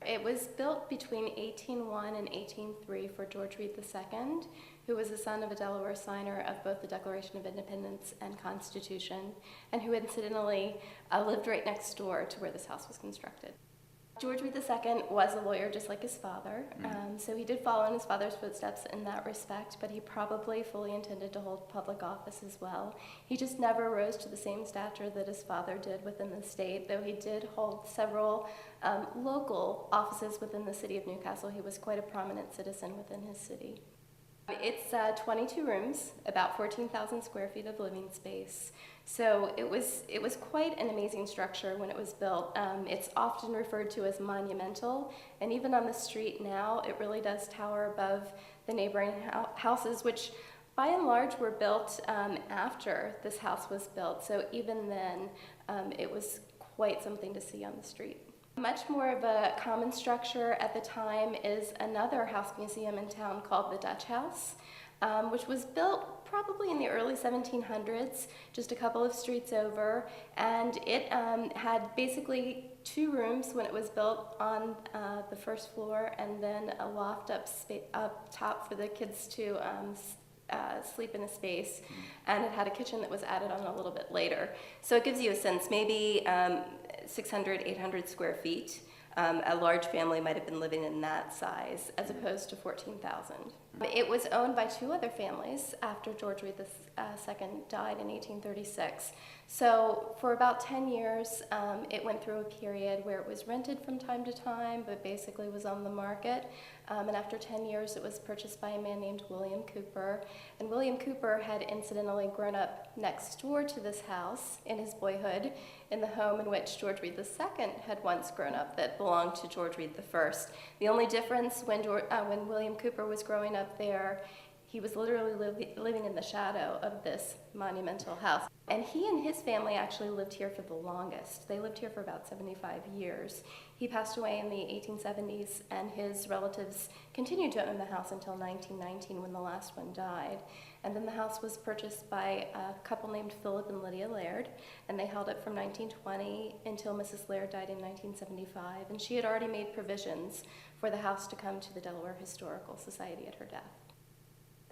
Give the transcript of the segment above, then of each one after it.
It was built between 1801 and 1803 for George Reed II, who was the son of a Delaware signer of both the Declaration of Independence and Constitution, and who incidentally lived right next door to where this house was constructed. George Reed II was a lawyer just like his father, so he did follow in his father's footsteps in that respect, but he probably fully intended to hold public office as well. He just never rose to the same stature that his father did within the state, though he did hold several local offices within the city of Newcastle. He was quite a prominent citizen within his city. It's 22 rooms, about 14,000 square feet of living space. So it was quite an amazing structure when it was built. It's often referred to as monumental, and even on the street now, it really does tower above the neighboring houses, which by and large were built after this house was built. So even then, it was quite something to see on the street. Much more of a common structure at the time is another house museum in town called the Dutch House, which was built probably in the early 1700s, just a couple of streets over, and it had basically 2 rooms when it was built on the first floor, and then a loft up top for the kids to sleep in a space, and it had a kitchen that was added on a little bit later. So it gives you a sense, maybe 600, 800 square feet. A large family might have been living in that size as opposed to 14,000. It was owned by 2 other families after George Reed II died in 1836. So for about 10 years, it went through a period where it was rented from time to time, but basically was on the market. And after 10 years, it was purchased by a man named William Cooper. And William Cooper had incidentally grown up next door to this house in his boyhood, in the home in which George Reed II had once grown up that belonged to George Reed I. The only difference when William Cooper was growing up there, he was literally living in the shadow of this monumental house. And he and his family actually lived here for the longest. They lived here for about 75 years. He passed away in the 1870s, and his relatives continued to own the house until 1919 when the last one died. And then the house was purchased by a couple named Philip and Lydia Laird, and they held it from 1920 until Mrs. Laird died in 1975. And she had already made provisions for the house to come to the Delaware Historical Society at her death.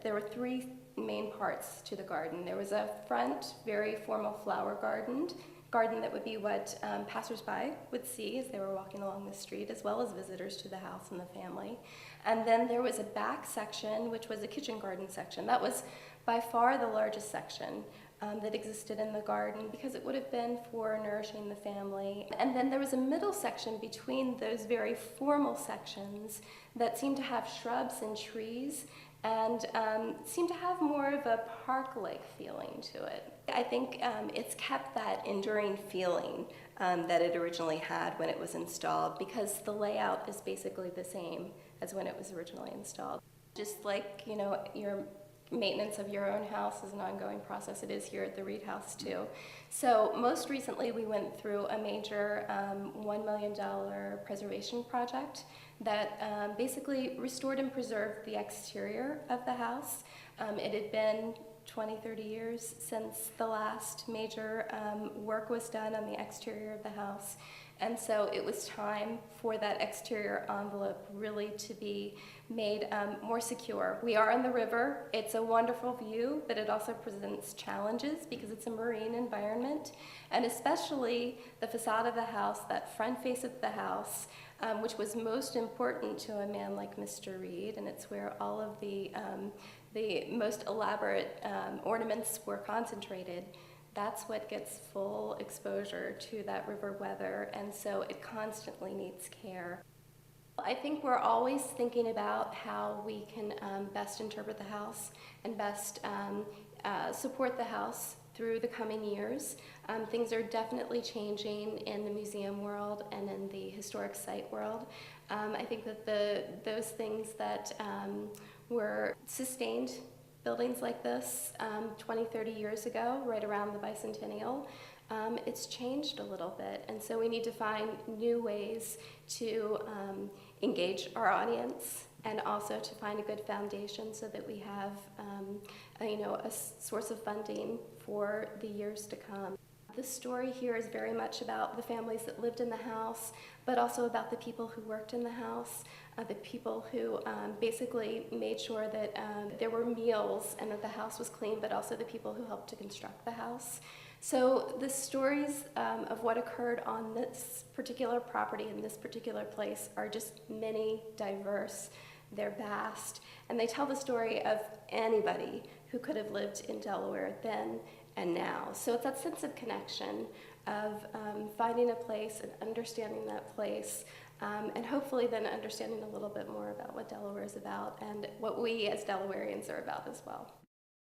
There were 3 main parts to the garden. There was a front, very formal flower garden that would be what passersby would see as they were walking along the street, as well as visitors to the house and the family. And then there was a back section, which was a kitchen garden section. That was by far the largest section that existed in the garden, because it would have been for nourishing the family. And then there was a middle section between those very formal sections that seemed to have shrubs and trees, and seemed to have more of a park-like feeling to it. I think it's kept that enduring feeling that it originally had when it was installed, because the layout is basically the same as when it was originally installed. Just like, you know, your maintenance of your own house is an ongoing process, it is here at the Reed House too. So most recently we went through a major $1 million preservation project that basically restored and preserved the exterior of the house. It had been 20, 30 years since the last major work was done on the exterior of the house. And so it was time for that exterior envelope really to be made more secure. We are on the river. It's a wonderful view, but it also presents challenges because it's a marine environment. And especially the facade of the house, that front face of the house, which was most important to a man like Mr. Reed, and it's where all of the most elaborate ornaments were concentrated. That's what gets full exposure to that river weather, and so it constantly needs care. I think we're always thinking about how we can best interpret the house and best support the house through the coming years. Things are definitely changing in the museum world and in the historic site world. I think that those things that were sustained buildings like this 20, 30 years ago, right around the bicentennial, it's changed a little bit, and so we need to find new ways to engage our audience and also to find a good foundation so that we have a source of funding for the years to come. The story here is very much about the families that lived in the house, but also about the people who worked in the house, the people who basically made sure that there were meals and that the house was clean, but also the people who helped to construct the house. So the stories of what occurred on this particular property in this particular place are just many, diverse, they're vast, and they tell the story of anybody who could have lived in Delaware then and now. So it's that sense of connection, of finding a place and understanding that place, and hopefully then understanding a little bit more about what Delaware is about and what we as Delawareans are about as well.